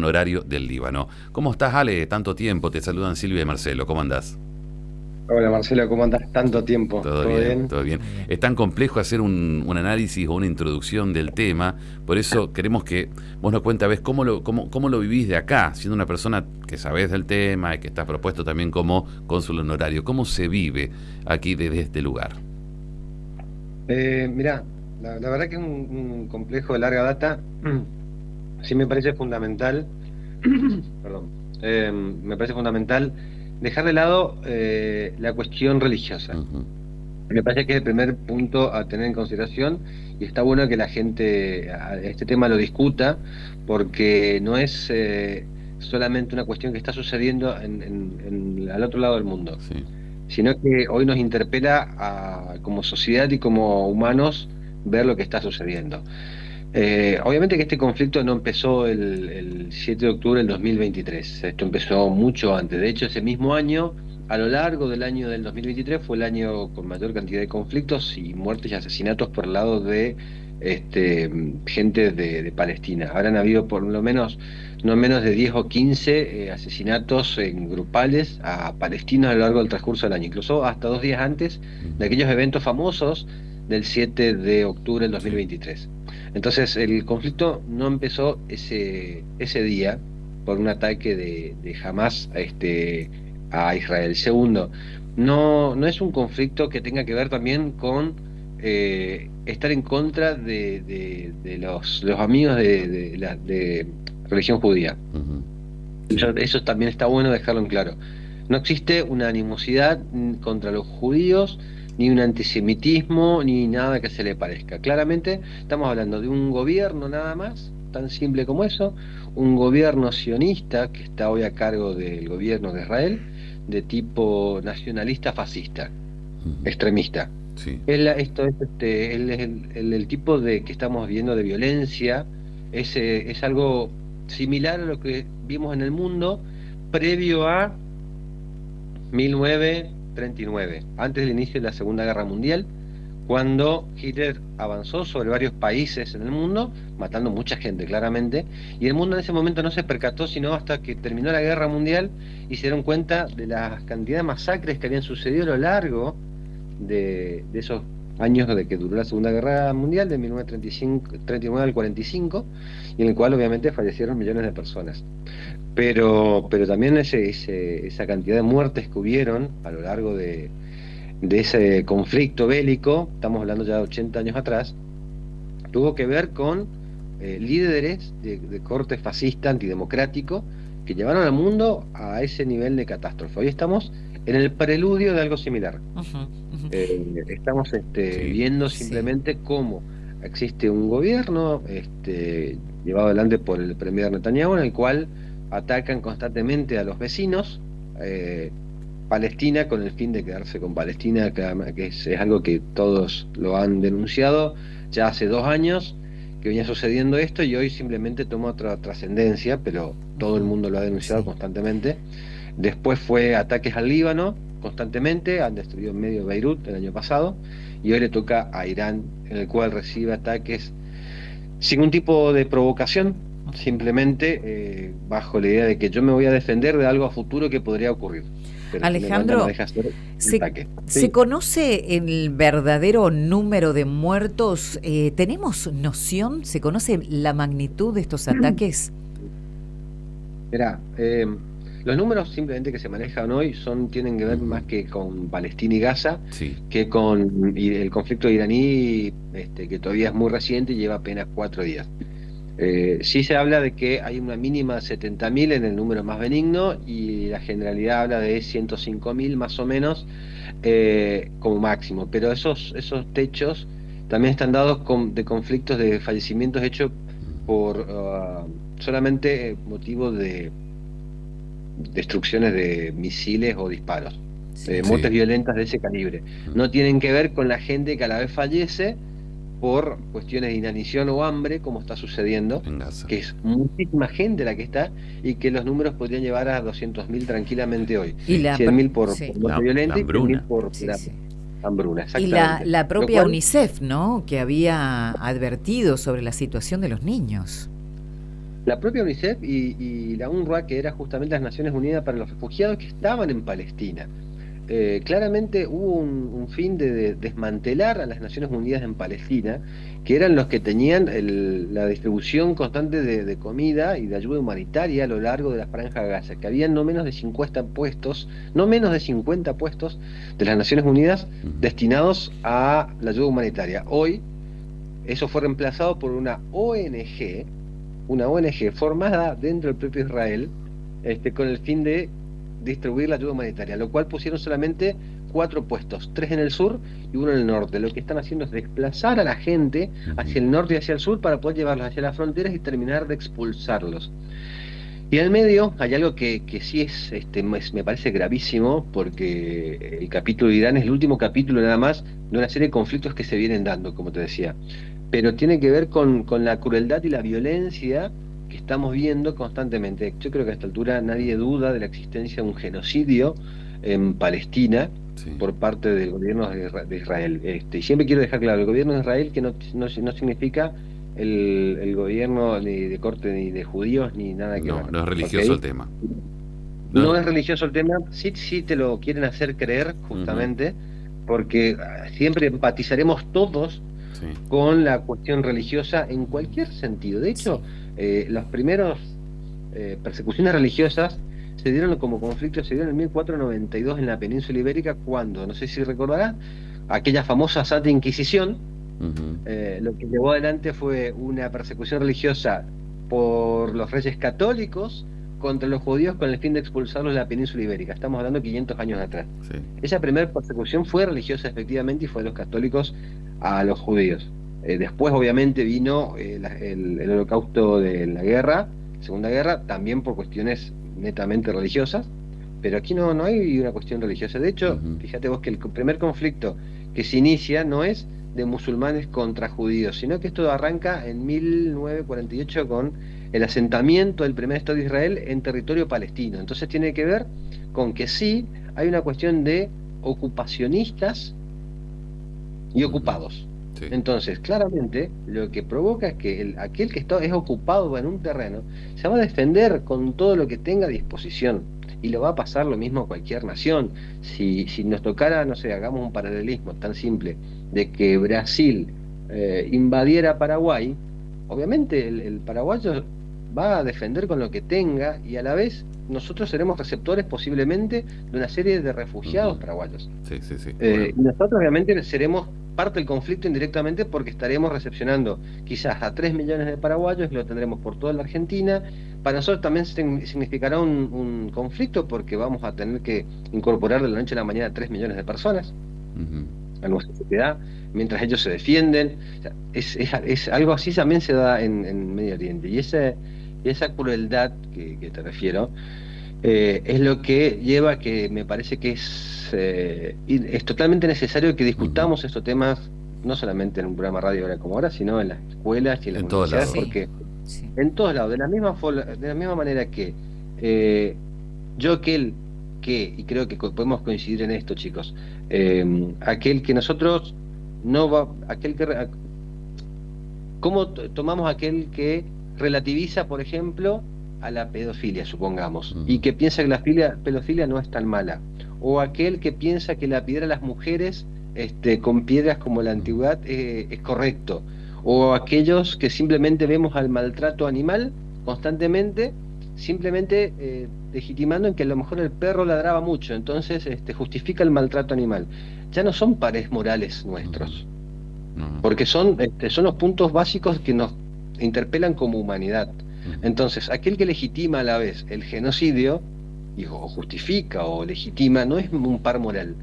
horario del Líbano. ¿Cómo estás, Ale? Tanto tiempo, te saludan Silvia y Marcelo, ¿cómo andás? Hola Marcelo, ¿cómo andás? Tanto tiempo, Todo ¿todo bien, bien? todo bien. Muy bien. Es tan complejo hacer un análisis o una introducción del tema, por eso queremos que vos nos cuentes, ¿ves cómo lo vivís de acá, siendo una persona que sabés del tema y que estás propuesto también como cónsul honorario? ¿Cómo se vive aquí desde este lugar? Mirá, la verdad que es un complejo de larga data. Sí me parece fundamental, perdón, me parece fundamental dejar de lado la cuestión religiosa. Ujú. Me parece que es el primer punto a tener en consideración y está bueno que la gente este tema lo discuta porque no es solamente una cuestión que está sucediendo al otro lado del mundo, Sí. sino que hoy nos interpela como sociedad y como humanos ver lo que está sucediendo. Obviamente que este conflicto no empezó el 7 de octubre del 2023, esto empezó mucho antes. De hecho, ese mismo año, a lo largo del año del 2023, fue el año con mayor cantidad de conflictos y muertes y asesinatos por el lado de gente de Palestina. Habrán habido por lo menos, no menos de 10 o 15 asesinatos en grupales a palestinos a lo largo del transcurso del año, incluso hasta 2 días antes de Ujú. aquellos eventos famosos del 7 de octubre del Sí. 2023. Entonces, el conflicto no empezó ese día por un ataque de Hamás a Israel. Segundo, no es un conflicto que tenga que ver también con estar en contra de los amigos de religión judía. Ujú. Sí. Eso también está bueno dejarlo en claro. No existe una animosidad contra los judíos, ni un antisemitismo, ni nada que se le parezca. Claramente estamos hablando de un gobierno nada más, tan simple como eso, un gobierno sionista que está hoy a cargo del gobierno de Israel, de tipo nacionalista fascista, Ujú. extremista. Sí. Esto es el tipo de que estamos viendo de violencia, es algo similar a lo que vimos en el mundo previo a 1939, antes del inicio de la Segunda Guerra Mundial, cuando Hitler avanzó sobre varios países en el mundo, matando mucha gente claramente, y el mundo en ese momento no se percató sino hasta que terminó la Guerra Mundial y se dieron cuenta de la cantidad de masacres que habían sucedido a lo largo de esos años de que duró la Segunda Guerra Mundial, de 1939 al 45, y en el cual obviamente fallecieron millones de personas. Pero también esa cantidad de muertes que hubieron a lo largo de ese conflicto bélico, estamos hablando ya de 80 años atrás, tuvo que ver con líderes de corte fascista, antidemocrático, que llevaron al mundo a ese nivel de catástrofe. Hoy estamos en el preludio de algo similar. Ujú, ujú. Estamos Sí. viendo Sí. simplemente cómo existe un gobierno llevado adelante por el premier Netanyahu, en el cual atacan constantemente a los vecinos, eh, Palestina, con el fin de quedarse con Palestina, que es algo que todos lo han denunciado ya hace 2 años, que venía sucediendo esto y hoy simplemente toma otra trascendencia, pero todo el Ujú. mundo lo ha denunciado Sí. constantemente. Después fue ataques al Líbano constantemente, han destruido medio Beirut el año pasado, y hoy le toca a Irán, en el cual recibe ataques sin un tipo de provocación, Ujú. simplemente bajo la idea de que yo me voy a defender de algo a futuro que podría ocurrir. Pero a fin de cuentas no Alejandro, deja de ser un ¿se, ataque. se Sí, conoce el verdadero número de muertos? ¿Tenemos noción? ¿Se conoce la magnitud de estos ataques? mirá, los números simplemente que se manejan hoy tienen que ver Ujú. más que con Palestina y Gaza, Sí. que con el conflicto iraní, que todavía es muy reciente y lleva apenas 4 días. Sí se habla de que hay una mínima de 70.000 en el número más benigno y la generalidad habla de 105.000 más o menos como máximo, pero esos techos también están dados de conflictos de fallecimientos hechos por solamente motivo de destrucciones de misiles o disparos, Sí. muertes Sí. violentas de ese calibre. No tienen que ver con la gente que a la vez fallece por cuestiones de inanición o hambre, como está sucediendo, En Gaza. que es muchísima gente la que está y que los números podrían llevar a 200.000 tranquilamente hoy. Y Sí. la, 100.000 por sí. muerte La violenta y 100.000 hambruna. por Sí, sí. hambruna, Y exactamente. la Lo propia cual, UNICEF, ¿no? Que había advertido sobre la situación de los niños. La propia UNICEF y la UNRWA, que era justamente las Naciones Unidas para los Refugiados que estaban en Palestina. Claramente hubo un fin de desmantelar a las Naciones Unidas en Palestina, que eran los que tenían la distribución constante de comida y de ayuda humanitaria a lo largo de la Franja de Gaza, que había no menos de 50 puestos, no menos de 50 puestos de las Naciones Unidas destinados a la ayuda humanitaria. Hoy eso fue reemplazado por una ONG formada dentro del propio Israel, con el fin de distribuir la ayuda humanitaria, lo cual pusieron solamente 4 puestos, 3 en el sur y 1 en el norte. Lo que están haciendo es desplazar a la gente hacia el norte y hacia el sur para poder llevarlos hacia las fronteras y terminar de expulsarlos. Y en el medio hay algo que sí es, me parece gravísimo, porque el capítulo de Irán es el último capítulo nada más de una serie de conflictos que se vienen dando, como te decía. Pero tiene que ver con la crueldad y la violencia que estamos viendo constantemente. Yo creo que a esta altura nadie duda de la existencia de un genocidio en Palestina por parte del gobierno de Israel. Y siempre quiero dejar claro, el gobierno de Israel que no significa el gobierno ni de corte ni de judíos ni nada que ver. No es religioso el tema. No es religioso el tema, sí te lo quieren hacer creer justamente, porque siempre empatizaremos todos con la cuestión religiosa en cualquier sentido. De hecho, las primeras persecuciones religiosas se dieron como conflictos, se dieron en 1492 en la península ibérica, cuando, no sé si recordarán, aquella famosa Santa Inquisición. Lo que llevó adelante fue una persecución religiosa por los reyes católicos contra los judíos con el fin de expulsarlos de la península ibérica. Estamos hablando de 500 años atrás. Esa primera persecución fue religiosa efectivamente y fue de los católicos a los judíos. Después obviamente vino el holocausto de la guerra, Segunda Guerra, también por cuestiones netamente religiosas, pero aquí no hay una cuestión religiosa. De hecho, fíjate vos que el primer conflicto que se inicia no es de musulmanes contra judíos, sino que esto arranca en 1948 con el asentamiento del primer Estado de Israel en territorio palestino. Entonces tiene que ver con que sí hay una cuestión de ocupacionistas y ocupados. Entonces, claramente, lo que provoca es que aquel que es ocupado en un terreno se va a defender con todo lo que tenga a disposición, y lo va a pasar lo mismo a cualquier nación. Si nos tocara, no sé, hagamos un paralelismo tan simple, de que Brasil invadiera Paraguay, obviamente el paraguayo va a defender con lo que tenga, y a la vez nosotros seremos receptores posiblemente de una serie de refugiados paraguayos. Y nosotros obviamente seremos parte del conflicto indirectamente, porque estaremos recepcionando quizás a 3 millones de paraguayos, y lo tendremos por toda la Argentina. Para nosotros también significará un conflicto, porque vamos a tener que incorporar de la noche a la mañana a 3 millones de personas a nuestra sociedad, mientras ellos se defienden. O sea, es algo así también se da en Medio Oriente, y esa crueldad que te refiero es lo que lleva a que me parece que es totalmente necesario que discutamos estos temas, no solamente en un programa radio ahora como ahora, sino en las escuelas y en las universidades, porque en todos lados, de la misma manera que y creo que podemos coincidir en esto, chicos, aquel que nosotros ¿cómo tomamos aquel que relativiza, por ejemplo, a la pedofilia, supongamos, y que piensa que la pedofilia no es tan mala? O aquel que piensa que lapidar a las mujeres con piedras como la antigüedad es correcto. O aquellos que simplemente vemos al maltrato animal constantemente, simplemente legitimando en que a lo mejor el perro ladraba mucho, entonces justifica el maltrato animal. Ya no son pares morales nuestros, porque son los puntos básicos que nos interpelan como humanidad. Entonces, aquel que legitima a la vez el genocidio, o justifica o legitima, no es un par moral.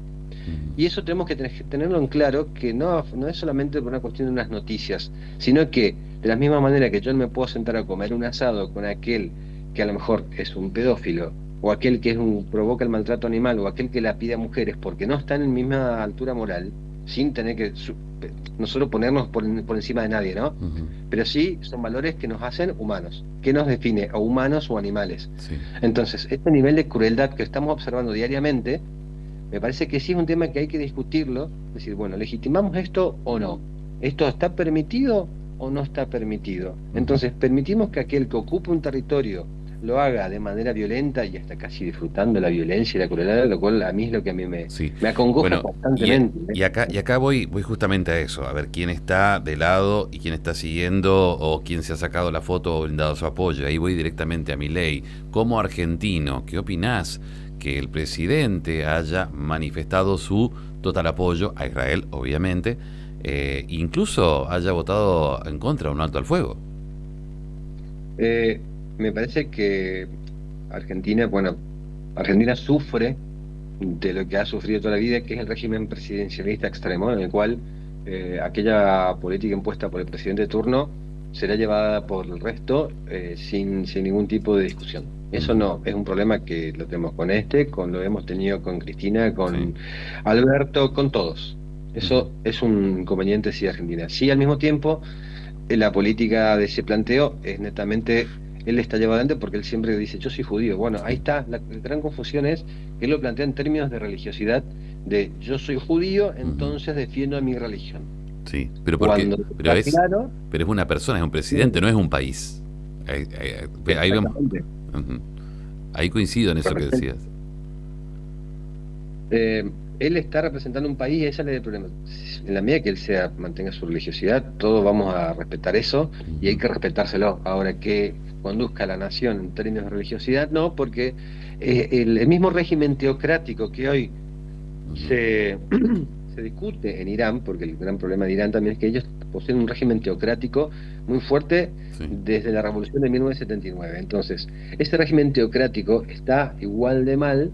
Y eso tenemos que tenerlo en claro, que no es solamente por una cuestión de unas noticias, sino que de la misma manera que yo no me puedo sentar a comer un asado con aquel que a lo mejor es un pedófilo, o aquel que provoca el maltrato animal, o aquel que la pide a mujeres, porque no están en la misma altura moral, sin tener que nosotros ponernos por encima de nadie, ¿no? Pero sí son valores que nos hacen humanos, que nos define, o humanos o animales. Entonces, este nivel de crueldad que estamos observando diariamente, me parece que sí es un tema que hay que discutirlo, es decir, bueno, ¿legitimamos esto o no? ¿Esto está permitido o no está permitido. Entonces, permitimos que aquel que ocupe un territorio lo haga de manera violenta y hasta casi disfrutando la violencia y la crueldad, lo cual a mí es lo que a mí Sí. me acongoja Bueno, constantemente. y acá voy justamente a eso, a ver quién está de lado y quién está siguiendo o quién se ha sacado la foto o brindado su apoyo. Ahí voy directamente a Milei. Como argentino, ¿qué opinás que el presidente haya manifestado su total apoyo a Israel, obviamente, incluso haya votado en contra de un alto al fuego? Me parece que Argentina sufre de lo que ha sufrido toda la vida, que es el régimen presidencialista extremo, en el cual aquella política impuesta por el presidente de turno será llevada por el resto sin ningún tipo de discusión. Eso no, es un problema que lo tenemos con lo hemos tenido con Cristina, con Alberto, con todos. Eso es un inconveniente, sí, de Argentina. Sí, al mismo tiempo, la política de ese planteo es netamente, él está llevado adelante porque él siempre dice, yo soy judío. Bueno, ahí está, la gran confusión es que él lo plantea en términos de religiosidad, de yo soy judío, entonces defiendo a mi religión. Sí, pero pero es una persona, es un presidente, no es un país. Ahí vemos. Ahí coincido en eso que decías. Él está representando un país y ese es el problema. En la medida que él mantenga su religiosidad, todos vamos a respetar eso y hay que respetárselo. Ahora, que conduzca a la nación en términos de religiosidad, no, porque el mismo régimen teocrático que hoy se discute en Irán, porque el gran problema de Irán también es que ellos poseen un régimen teocrático muy fuerte desde la revolución de 1979. Entonces, ese régimen teocrático está igual de mal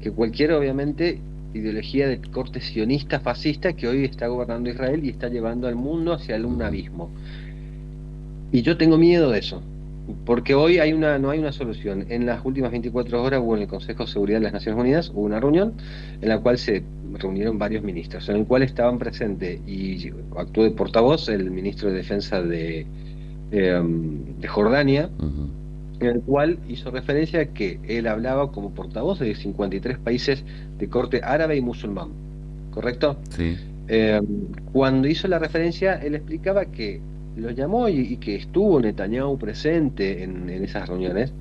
que cualquier, obviamente, ideología de corte sionista, fascista, que hoy está gobernando Israel y está llevando al mundo hacia un abismo. Y yo tengo miedo de eso, porque hoy no hay una solución. En las últimas 24 horas hubo en el Consejo de Seguridad de las Naciones Unidas, hubo una reunión en la cual se reunieron varios ministros, en el cual estaban presentes y actuó de portavoz el ministro de Defensa de Jordania, en el cual hizo referencia a que él hablaba como portavoz de 53 países de corte árabe y musulmán, ¿correcto? Sí. Cuando hizo la referencia, él explicaba que lo llamó y que estuvo Netanyahu presente en esas reuniones,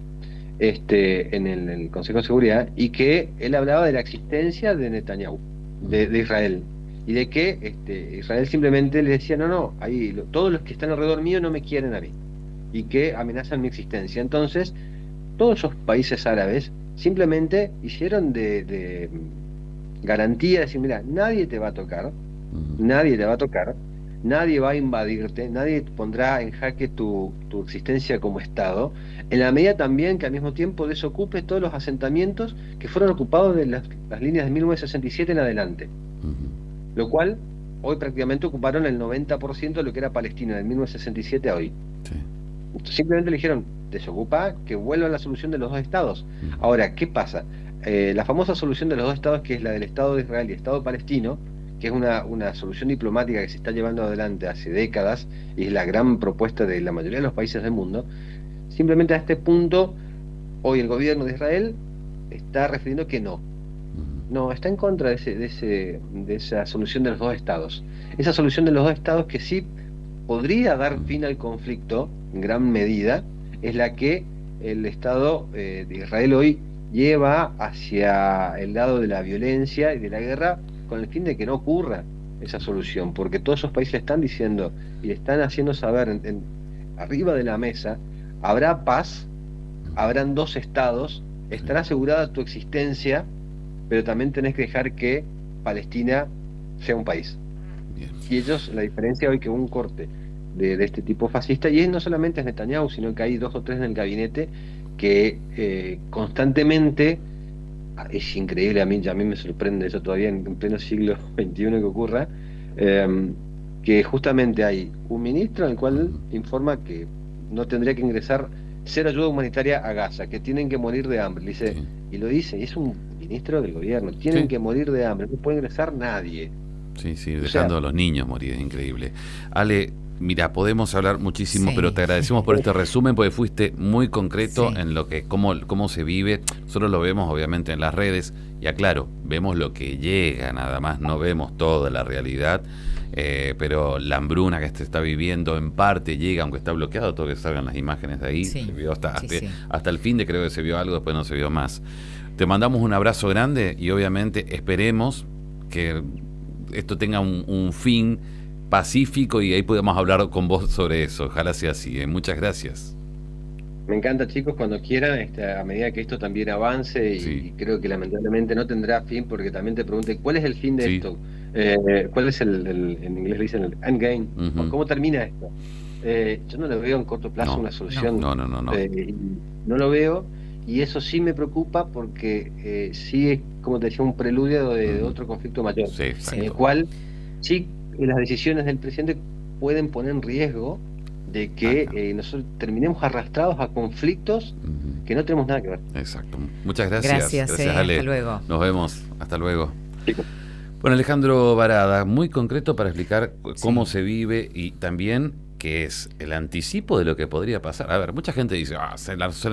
en el Consejo de Seguridad, y que él hablaba de la existencia de Netanyahu, de Israel, y de que Israel simplemente le decía, no, ahí todos los que están alrededor mío no me quieren a mí, y que amenazan mi existencia. Entonces, todos esos países árabes simplemente hicieron de garantía, de decir, mira, nadie te va a tocar, nadie va a invadirte, nadie pondrá en jaque tu existencia como Estado, en la medida también que al mismo tiempo desocupe todos los asentamientos que fueron ocupados de las líneas de 1967 en adelante, lo cual hoy prácticamente ocuparon el 90% de lo que era Palestina, de 1967 a hoy. Simplemente le dijeron, desocupa, que vuelva a la solución de los dos estados. Ahora, ¿qué pasa? La famosa solución de los dos estados, que es la del Estado de Israel y Estado palestino, que es una solución diplomática que se está llevando adelante hace décadas y es la gran propuesta de la mayoría de los países del mundo, simplemente a este punto, hoy el gobierno de Israel está refiriendo que no, está en contra de esa solución de los dos estados. Esa solución de los dos estados que sí podría dar fin al conflicto en gran medida, es la que el Estado de Israel hoy lleva hacia el lado de la violencia y de la guerra, con el fin de que no ocurra esa solución, porque todos esos países están diciendo y están haciendo saber arriba de la mesa, habrá paz, habrán dos estados, estará asegurada tu existencia, pero también tenés que dejar que Palestina sea un país. Y ellos, la diferencia hoy que hubo un corte de este tipo fascista, y no solamente es Netanyahu, sino que hay 2 o 3 en el gabinete que constantemente, es increíble, a mí me sorprende eso todavía en pleno siglo XXI que ocurra, que justamente hay un ministro en el cual informa que no tendría que ingresar 0 ayuda humanitaria a Gaza, que tienen que morir de hambre, y lo dice, y es un ministro del gobierno, tienen que morir de hambre, no puede ingresar nadie. Sí, dejando a los niños morir, es increíble. Ale, mira, podemos hablar muchísimo, pero te agradecemos por este resumen, porque fuiste muy concreto en lo que cómo se vive. Nosotros lo vemos obviamente en las redes, y aclaro, vemos lo que llega nada más, no vemos toda la realidad. pero la hambruna que se está viviendo en parte llega, aunque está bloqueado, todo que salgan las imágenes de ahí, Sí, se vio hasta sí. el fin de creo que se vio algo, después no se vio más. Te mandamos un abrazo grande y obviamente esperemos que esto tenga un fin pacífico y ahí podemos hablar con vos sobre eso. Ojalá sea así. Muchas gracias. Me encanta, chicos, cuando quieran, a medida que esto también avance, y Sí. creo que lamentablemente no tendrá fin, porque también te pregunté, ¿cuál es el fin de Sí. esto? ¿Cuál es en inglés le dicen el endgame? Ujú. ¿Cómo termina esto? Yo no le veo en corto plazo No, una solución. no. Y no lo veo, y eso sí me preocupa porque sí es, como te decía, un preludio de otro conflicto mayor, Sí, exacto. en el cual sí las decisiones del presidente pueden poner en riesgo de que nosotros terminemos arrastrados a conflictos que no tenemos nada que ver. Exacto. Muchas gracias. Gracias, Ale. hasta luego. Nos vemos. Hasta luego. Chicos. Bueno, Alejandro Barada, muy concreto para explicar cómo se vive y también qué es el anticipo de lo que podría pasar. A ver, mucha gente dice, se lanzó